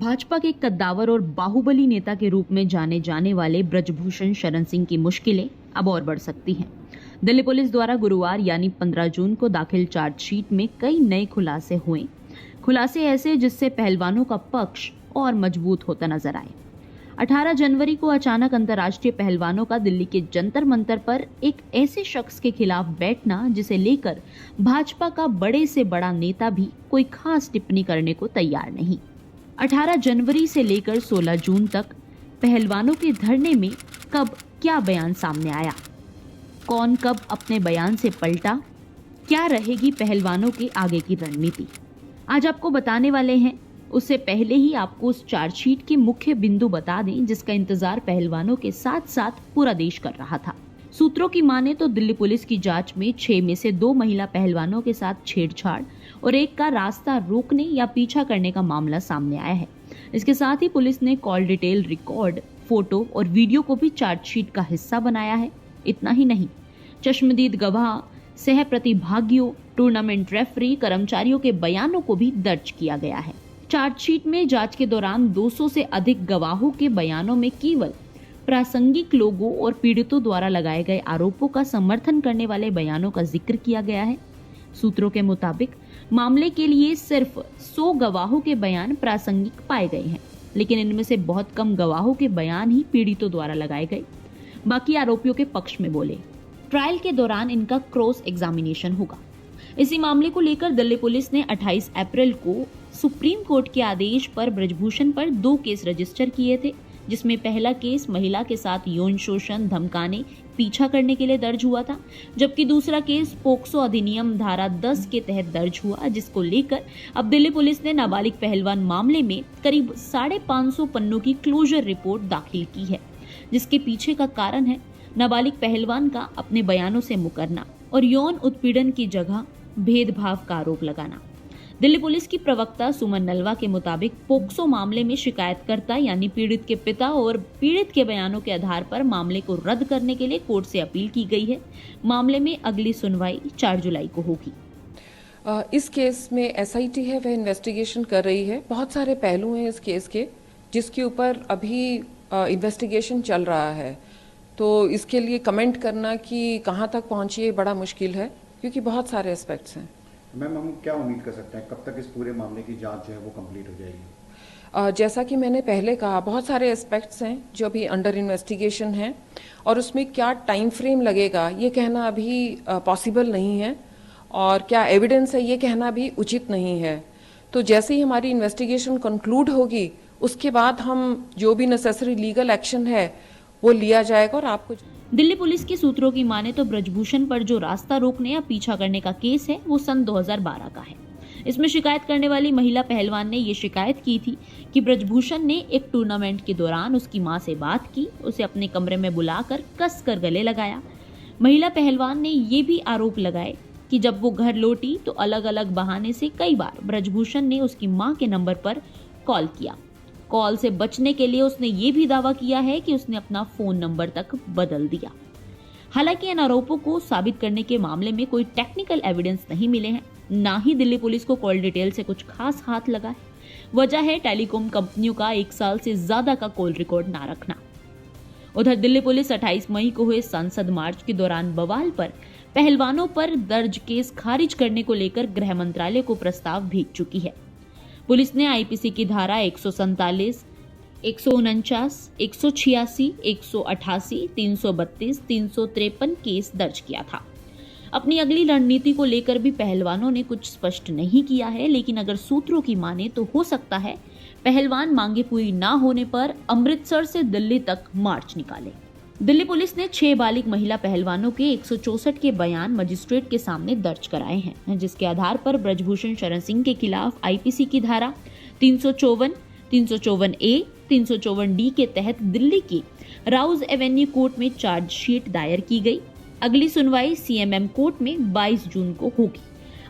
भाजपा के कद्दावर और बाहुबली नेता के रूप में जाने जाने वाले ब्रजभूषण शरण सिंह की मुश्किलें अब और बढ़ सकती हैं। दिल्ली पुलिस द्वारा गुरुवार यानी 15 जून को दाखिल चार्जशीट में कई नए खुलासे हुए। खुलासे ऐसे जिससे पहलवानों का पक्ष और मजबूत होता नजर आए। 18 जनवरी को अचानक अंतर्राष्ट्रीय पहलवानों का दिल्ली के जंतर मंतर पर एक ऐसे शख्स के खिलाफ बैठना जिसे लेकर भाजपा का बड़े से बड़ा नेता भी कोई खास टिप्पणी करने को तैयार नहीं। 18 जनवरी से लेकर 16 जून तक पहलवानों के धरने में कब क्या बयान सामने आया, कौन कब अपने बयान से पलटा, क्या रहेगी पहलवानों के आगे की रणनीति, आज आपको बताने वाले हैं। उससे पहले ही आपको उस चार्जशीट के मुख्य बिंदु बता दें जिसका इंतजार पहलवानों के साथ साथ पूरा देश कर रहा था। सूत्रों की माने तो दिल्ली पुलिस की जांच में 6 में से 2 महिला पहलवानों के साथ छेड़छाड़ और एक का रास्ता रोकने या पीछा करने का मामला सामने आया है। इसके साथ ही पुलिस ने कॉल डिटेल रिकॉर्ड, फोटो और वीडियो को भी चार्जशीट का हिस्सा बनाया है। इतना ही नहीं, चश्मदीद गवाह, सह प्रतिभागियों, टूर्नामेंट रेफरी, कर्मचारियों के बयानों को भी दर्ज किया गया है। चार्जशीट में जांच के दौरान 200 से अधिक गवाहों के बयानों में केवल प्रासंगिक लोगों और पीड़ितों द्वारा लगाए गए आरोपों का समर्थन करने वाले बयानों का जिक्र किया गया है। सूत्रों के मुताबिक मामले के लिए सिर्फ 100 गवाहों के बयान प्रासंगिक पाए गए हैं, लेकिन इनमें से बहुत कम गवाहों के बयान ही पीड़ितों द्वारा लगाए गए, बाकी आरोपियों के पक्ष में बोले। ट्रायल के दौरान इनका क्रॉस एग्जामिनेशन होगा। इसी मामले को लेकर दिल्ली पुलिस ने 28 अप्रैल को सुप्रीम कोर्ट के आदेश पर ब्रजभूषण पर 2 केस रजिस्टर किए थे, जिसमें पहला केस महिला के साथ यौन शोषण, धमकाने, पीछा करने के लिए दर्ज हुआ था, जबकि दूसरा केस पोक्सो अधिनियम धारा 10 के तहत दर्ज हुआ, जिसको लेकर अब दिल्ली पुलिस ने नाबालिग पहलवान मामले में करीब 550 पन्नों की क्लोजर रिपोर्ट दाखिल की है, जिसके पीछे का कारण है नाबालिग पहलवान का अपने बयानों से मुकरना और यौन उत्पीड़न की जगह भेदभाव का आरोप लगाना। दिल्ली पुलिस की प्रवक्ता सुमन नलवा के मुताबिक पोक्सो मामले में शिकायतकर्ता यानी पीड़ित के पिता और पीड़ित के बयानों के आधार पर मामले को रद्द करने के लिए कोर्ट से अपील की गई है। मामले में अगली सुनवाई 4 जुलाई को होगी। इस केस में एसआईटी है, वह इन्वेस्टिगेशन कर रही है। बहुत सारे पहलू हैं इस केस के जिसके ऊपर अभी इन्वेस्टिगेशन चल रहा है, तो इसके लिए कमेंट करना कि कहाँ तक पहुँची है बड़ा मुश्किल है, क्योंकि बहुत सारे एस्पेक्ट्स हैं। मैम, हम क्या उम्मीद कर सकते हैं, कब तक इस पूरे मामले की जांच जो है वो कंप्लीट हो जाएगी? जैसा कि मैंने पहले कहा, बहुत सारे एस्पेक्ट्स हैं जो अभी अंडर इन्वेस्टिगेशन हैं और उसमें क्या टाइम फ्रेम लगेगा ये कहना अभी पॉसिबल नहीं है, और क्या एविडेंस है ये कहना भी उचित नहीं है। तो जैसे ही हमारी इन्वेस्टिगेशन कंक्लूड होगी उसके बाद हम जो भी नेसेसरी लीगल एक्शन है वो लिया जाएगा। और आपको दिल्ली पुलिस के सूत्रों की माने तो ब्रजभूषण पर जो रास्ता रोकने या पीछा करने का केस है वो सन 2012 का है। इसमें शिकायत करने वाली महिला पहलवान ने ये शिकायत की थी कि ब्रजभूषण ने एक टूर्नामेंट के दौरान उसकी मां से बात की, उसे अपने कमरे में बुलाकर कसकर गले लगाया। महिला पहलवान ने ये भी आरोप लगाए कि जब वो घर लौटी तो अलग अलग बहाने से कई बार ब्रजभूषण ने उसकी मां के नंबर पर कॉल किया। कॉल से बचने के लिए उसने ये भी दावा किया है कि उसने अपना फोन नंबर तक बदल दिया। हालांकि इन आरोपों को साबित करने के मामले में कोई टेक्निकल एविडेंस नहीं मिले हैं, ना ही दिल्ली पुलिस को कॉल डिटेल से कुछ खास हाथ लगा है। वजह है टेलीकॉम कंपनियों का 1 साल से ज्यादा का कॉल रिकॉर्ड ना रखना। उधर दिल्ली पुलिस 28 मई को हुए संसद मार्च के दौरान बवाल पर पहलवानों पर दर्ज केस खारिज करने को लेकर गृह मंत्रालय को प्रस्ताव भेज चुकी है। पुलिस ने आईपीसी की धारा 147, 149, 186, 188, 332, 353 केस दर्ज किया था। अपनी अगली रणनीति को लेकर भी पहलवानों ने कुछ स्पष्ट नहीं किया है, लेकिन अगर सूत्रों की माने तो हो सकता है पहलवान मांगे पूरी ना होने पर अमृतसर से दिल्ली तक मार्च निकाले। दिल्ली पुलिस ने 6 बालिग महिला पहलवानों के 164 के बयान मजिस्ट्रेट के सामने दर्ज कराए हैं, जिसके आधार पर ब्रजभूषण शरण सिंह के खिलाफ आईपीसी की धारा 354, 354A, 354D के तहत दिल्ली के राउज एवेन्यू कोर्ट में चार्जशीट दायर की गई। अगली सुनवाई सीएमएम कोर्ट में 22 जून को होगी।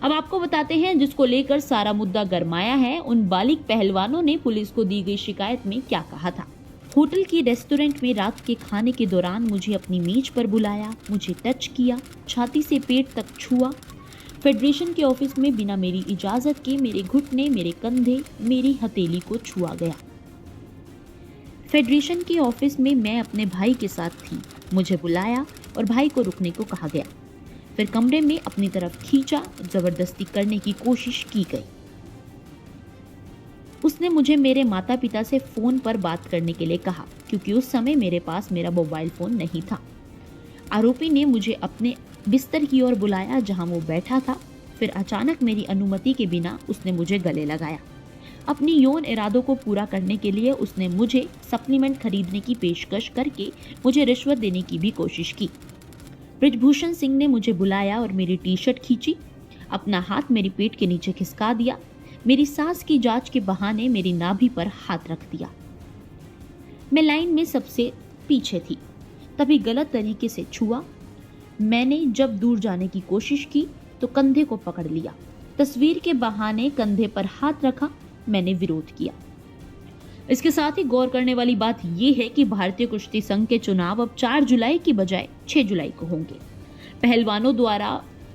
अब आपको बताते हैं जिसको लेकर सारा मुद्दा गरमाया है, उन बालिग पहलवानों ने पुलिस को दी गई शिकायत में क्या कहा था। होटल की रेस्टोरेंट में रात के खाने के दौरान मुझे अपनी मेज पर बुलाया, मुझे टच किया, छाती से पेट तक छुआ, फेडरेशन के ऑफिस में बिना मेरी इजाजत के मेरे घुटने, मेरे कंधे, मेरी हथेली को छुआ गया। फेडरेशन के ऑफिस में मैं अपने भाई के साथ थी। मुझे बुलाया और भाई को रुकने को कहा गया। फिर कमरे में अपनी तरफ खींचा, जबरदस्ती करने की कोशिश की गई। उसने मुझे मेरे माता पिता से फोन पर बात करने के लिए कहा, क्योंकि उस समय मेरे पास मेरा मोबाइल फोन नहीं था। आरोपी ने मुझे अपने बिस्तर की ओर बुलाया जहां वो बैठा था। फिर अचानक मेरी अनुमति के बिना उसने मुझे गले लगाया। अपनी यौन इरादों को पूरा करने के लिए उसने मुझे सप्लीमेंट खरीदने की पेशकश करके मुझे रिश्वत देने की भी कोशिश की। ब्रजभूषण सिंह ने मुझे बुलाया और मेरी टी शर्ट खींची, अपना हाथ मेरी पेट के नीचे खिसका दिया, मेरी सांस की जांच के बहाने मेरी नाभि पर हाथ रख दिया। मैं लाइन में सबसे पीछे थी, तभी गलत तरीके से छुआ। मैंने जब दूर जाने की कोशिश की तो कंधे को पकड़ लिया। तस्वीर के बहाने कंधे पर हाथ रखा। मैंने विरोध किया। इसके साथ ही गौर करने वाली बात यह है कि भारतीय कुश्ती संघ के चुनाव अब 4 जुलाई की बजाय 6 जुलाई को होंगे। पहलवानों द्वारा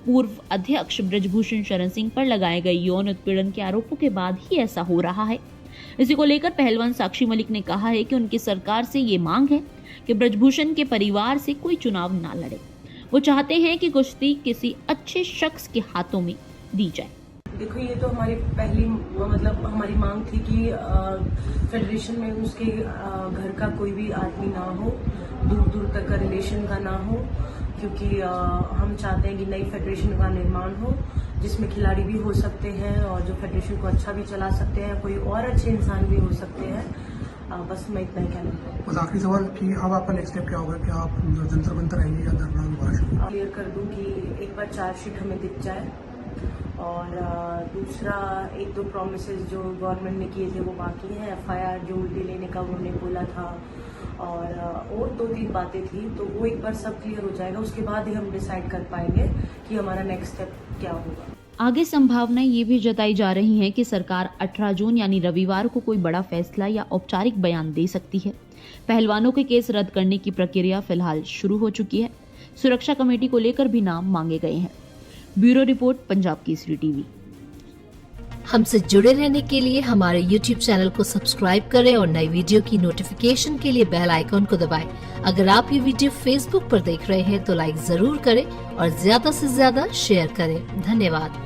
पूर्व अध्यक्ष ब्रजभूषण शरण सिंह पर लगाए गए यौन उत्पीड़न के आरोपों के बाद ही ऐसा हो रहा है। इसी को लेकर पहलवान साक्षी मलिक ने कहा है कि उनकी सरकार से ये मांग है कि ब्रजभूषण के परिवार से कोई चुनाव ना लड़े। वो चाहते हैं कि कुश्ती किसी अच्छे शख्स के हाथों में दी जाए। देखो, ये तो हमारी पहली हमारी मांग थी कि फेडरेशन में उसके घर का कोई भी आदमी ना हो, दूर दूर तक का रिलेशन का ना हो, क्योंकि हम चाहते हैं कि नई फेडरेशन का निर्माण हो जिसमें खिलाड़ी भी हो सकते हैं और जो फेडरेशन को अच्छा भी चला सकते हैं, कोई और अच्छे इंसान भी हो सकते हैं। बस मैं इतना ही कहना चाहूँगी। बस आखिरी सवाल कि अब आपका नेक्स्ट स्टेप क्या होगा? क्या आप जंतर मंतर आएंगे या धरना दोबारा? क्लियर कर दूं कि एक बार चार्जशीट हमें दिख जाए और दूसरा 1-2 प्रोमिसेस जो गवर्नमेंट ने किए थे वो बाकी हैं। एफआईआर जो उल्टी लेने का उन्होंने बोला था और 2-3 बातें थी, तो वो एक बार सब क्लियर हो जाएगा। उसके बाद ही हम डिसाइड कर पाएंगे कि हमारा नेक्स्ट स्टेप क्या होगा। आगे संभावनाएं ये भी जताई जा रही हैं कि सरकार 18 जून यानी रविवार को कोई बड़ा फैसला या औपचारिक बयान दे सकती है। पहलवानों के केस रद्द करने की प्रक्रिया फिलहाल शुरू हो चुकी है। सुरक्षा कमेटी को लेकर भी नाम मांगे गए हैं। Bureau report, Punjab Kesari TV. हमसे जुड़े रहने के लिए हमारे YouTube चैनल को सब्सक्राइब करें और नई वीडियो की नोटिफिकेशन के लिए बेल आइकॉन को दबाएं। अगर आप ये वीडियो Facebook पर देख रहे हैं तो लाइक जरूर करें और ज्यादा से ज्यादा शेयर करें। धन्यवाद।